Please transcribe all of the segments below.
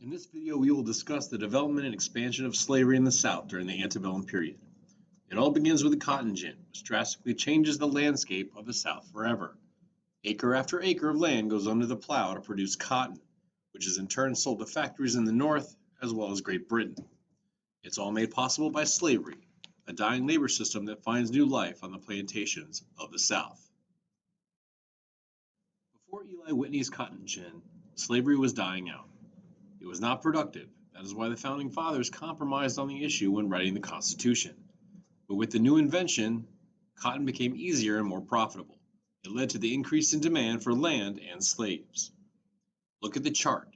In this video, we will discuss the development and expansion of slavery in the South during the antebellum period. It all begins with the cotton gin, which drastically changes the landscape of the South forever. Acre after acre of land goes under the plow to produce cotton, which is in turn sold to factories in the North as well as Great Britain. It's all made possible by slavery, a dying labor system that finds new life on the plantations of the South. Before Eli Whitney's cotton gin, slavery was dying out. It was not productive. That is why the Founding Fathers compromised on the issue when writing the Constitution. But with the new invention, cotton became easier and more profitable. It led to the increase in demand for land and slaves. Look at the chart.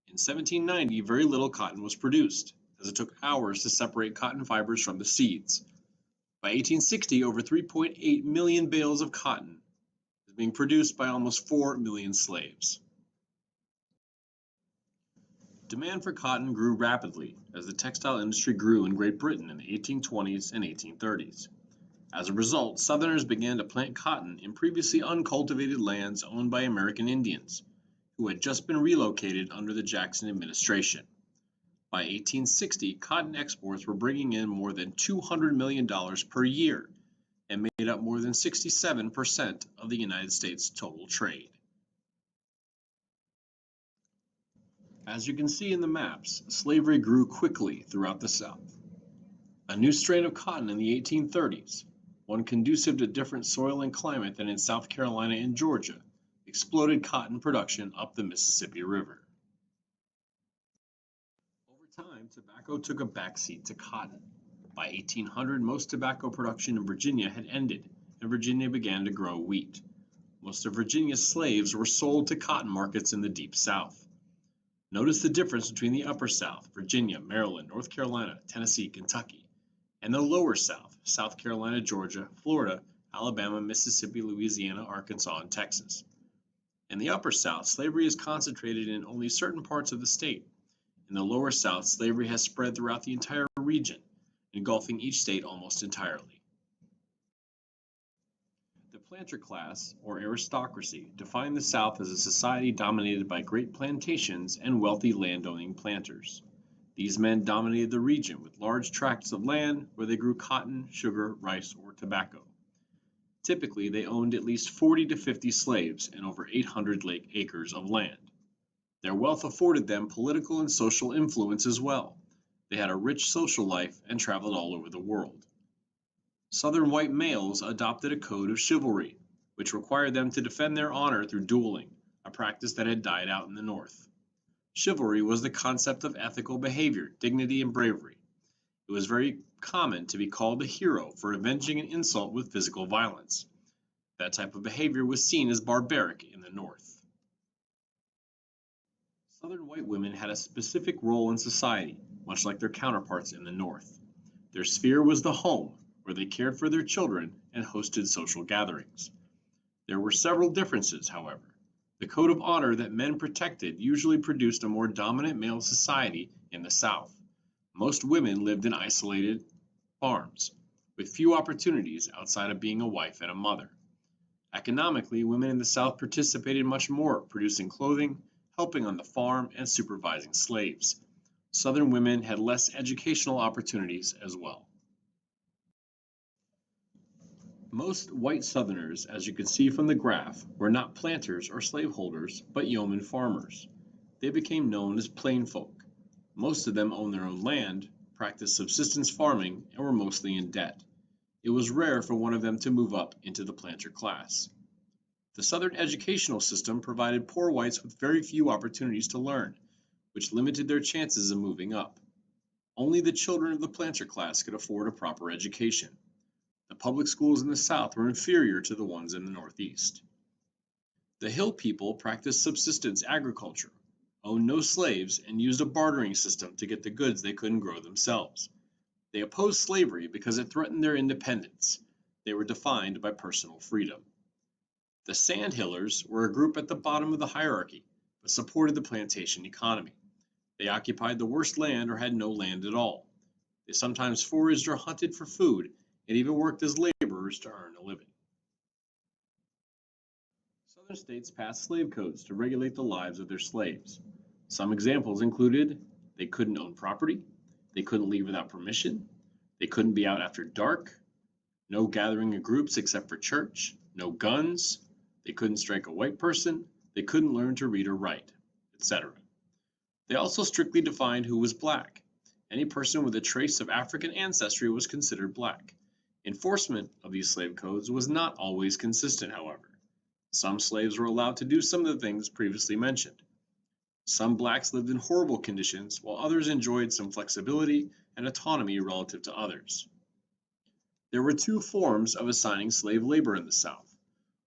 In 1790, very little cotton was produced, as it took hours to separate cotton fibers from the seeds. By 1860, over 3.8 million bales of cotton was being produced by almost 4 million slaves. Demand for cotton grew rapidly as the textile industry grew in Great Britain in the 1820s and 1830s. As a result, Southerners began to plant cotton in previously uncultivated lands owned by American Indians, who had just been relocated under the Jackson administration. By 1860, cotton exports were bringing in more than $200 million per year and made up more than 67% of the United States' total trade. As you can see in the maps, slavery grew quickly throughout the South. A new strain of cotton in the 1830s, one conducive to different soil and climate than in South Carolina and Georgia, exploded cotton production up the Mississippi River. Over time, tobacco took a backseat to cotton. By 1800, most tobacco production in Virginia had ended, and Virginia began to grow wheat. Most of Virginia's slaves were sold to cotton markets in the Deep South. Notice the difference between the Upper South, Virginia, Maryland, North Carolina, Tennessee, Kentucky, and the Lower South, South Carolina, Georgia, Florida, Alabama, Mississippi, Louisiana, Arkansas, and Texas. In the Upper South, slavery is concentrated in only certain parts of the state. In the Lower South, slavery has spread throughout the entire region, engulfing each state almost entirely. The planter class, or aristocracy, defined the South as a society dominated by great plantations and wealthy landowning planters. These men dominated the region with large tracts of land where they grew cotton, sugar, rice, or tobacco. Typically, they owned at least 40 to 50 slaves and over 800 acres of land. Their wealth afforded them political and social influence as well. They had a rich social life and traveled all over the world. Southern white males adopted a code of chivalry, which required them to defend their honor through dueling, a practice that had died out in the North. Chivalry was the concept of ethical behavior, dignity, and bravery. It was very common to be called a hero for avenging an insult with physical violence. That type of behavior was seen as barbaric in the North. Southern white women had a specific role in society, much like their counterparts in the North. Their sphere was the home, where they cared for their children and hosted social gatherings. There were several differences, however. The code of honor that men protected usually produced a more dominant male society in the South. Most women lived in isolated farms, with few opportunities outside of being a wife and a mother. Economically, women in the South participated much more, producing clothing, helping on the farm, and supervising slaves. Southern women had less educational opportunities as well. Most white Southerners, as you can see from the graph, were not planters or slaveholders, but yeoman farmers. They became known as plain folk. Most of them owned their own land, practiced subsistence farming, and were mostly in debt. It was rare for one of them to move up into the planter class. The Southern educational system provided poor whites with very few opportunities to learn, which limited their chances of moving up. Only the children of the planter class could afford a proper education. The public schools in the South were inferior to the ones in the Northeast. The Hill people practiced subsistence agriculture, owned no slaves, and used a bartering system to get the goods they couldn't grow themselves. They opposed slavery because it threatened their independence. They were defined by personal freedom. The Sandhillers were a group at the bottom of the hierarchy, but supported the plantation economy. They occupied the worst land or had no land at all. They sometimes foraged or hunted for food, and even worked as laborers to earn a living. Southern states passed slave codes to regulate the lives of their slaves. Some examples included they couldn't own property, they couldn't leave without permission, they couldn't be out after dark, no gathering in groups except for church, no guns, they couldn't strike a white person, they couldn't learn to read or write, etc. They also strictly defined who was black. Any person with a trace of African ancestry was considered black. Enforcement of these slave codes was not always consistent, however. Some slaves were allowed to do some of the things previously mentioned. Some blacks lived in horrible conditions, while others enjoyed some flexibility and autonomy relative to others. There were two forms of assigning slave labor in the South.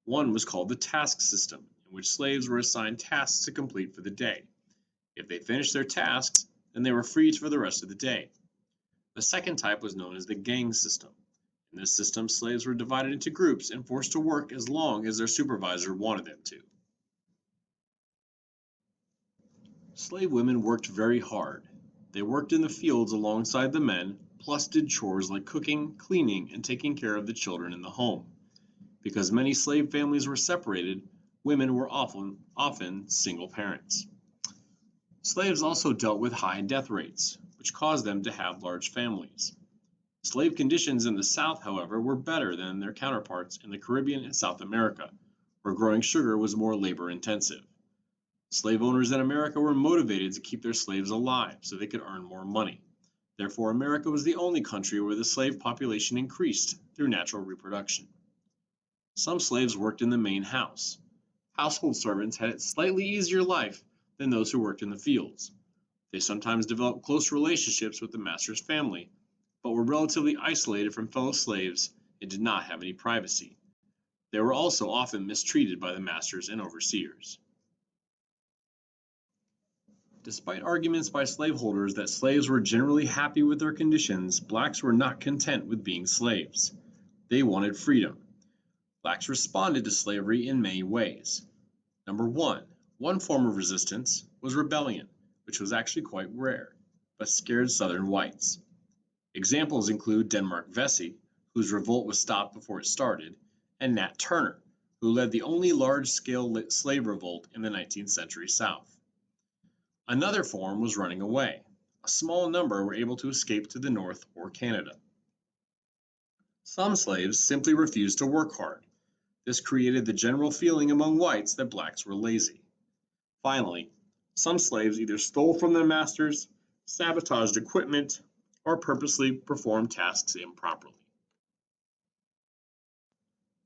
One was called the task system, in which slaves were assigned tasks to complete for the day. If they finished their tasks, then they were free for the rest of the day. The second type was known as the gang system. In this system, slaves were divided into groups and forced to work as long as their supervisor wanted them to. Slave women worked very hard. They worked in the fields alongside the men, plus did chores like cooking, cleaning, and taking care of the children in the home. Because many slave families were separated, women were often single parents. Slaves also dealt with high death rates, which caused them to have large families. Slave conditions in the South, however, were better than their counterparts in the Caribbean and South America, where growing sugar was more labor intensive. Slave owners in America were motivated to keep their slaves alive so they could earn more money. Therefore, America was the only country where the slave population increased through natural reproduction. Some slaves worked in the main house. Household servants had a slightly easier life than those who worked in the fields. They sometimes developed close relationships with the master's family, but were relatively isolated from fellow slaves and did not have any privacy. They were also often mistreated by the masters and overseers. Despite arguments by slaveholders that slaves were generally happy with their conditions, blacks were not content with being slaves. They wanted freedom. Blacks responded to slavery in many ways. Number one form of resistance was rebellion, which was actually quite rare, but scared Southern whites. Examples include Denmark Vesey, whose revolt was stopped before it started, and Nat Turner, who led the only large-scale slave revolt in the 19th century South. Another form was running away. A small number were able to escape to the North or Canada. Some slaves simply refused to work hard. This created the general feeling among whites that blacks were lazy. Finally, some slaves either stole from their masters, sabotaged equipment, or purposely performed tasks improperly.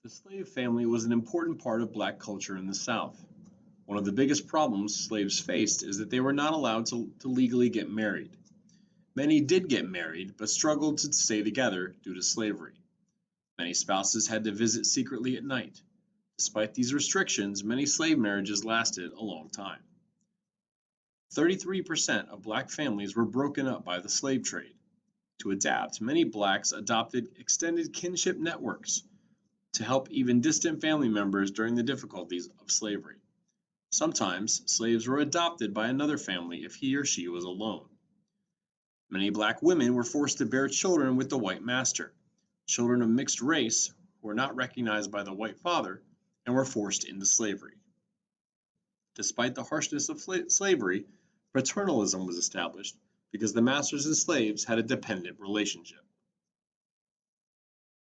The slave family was an important part of black culture in the South. One of the biggest problems slaves faced is that they were not allowed to legally get married. Many did get married, but struggled to stay together due to slavery. Many spouses had to visit secretly at night. Despite these restrictions, many slave marriages lasted a long time. 33% of black families were broken up by the slave trade. To adapt, many blacks adopted extended kinship networks to help even distant family members during the difficulties of slavery. Sometimes, slaves were adopted by another family if he or she was alone. Many black women were forced to bear children with the white master, children of mixed race who were not recognized by the white father and were forced into slavery. Despite the harshness of slavery, paternalism was established because the masters and slaves had a dependent relationship.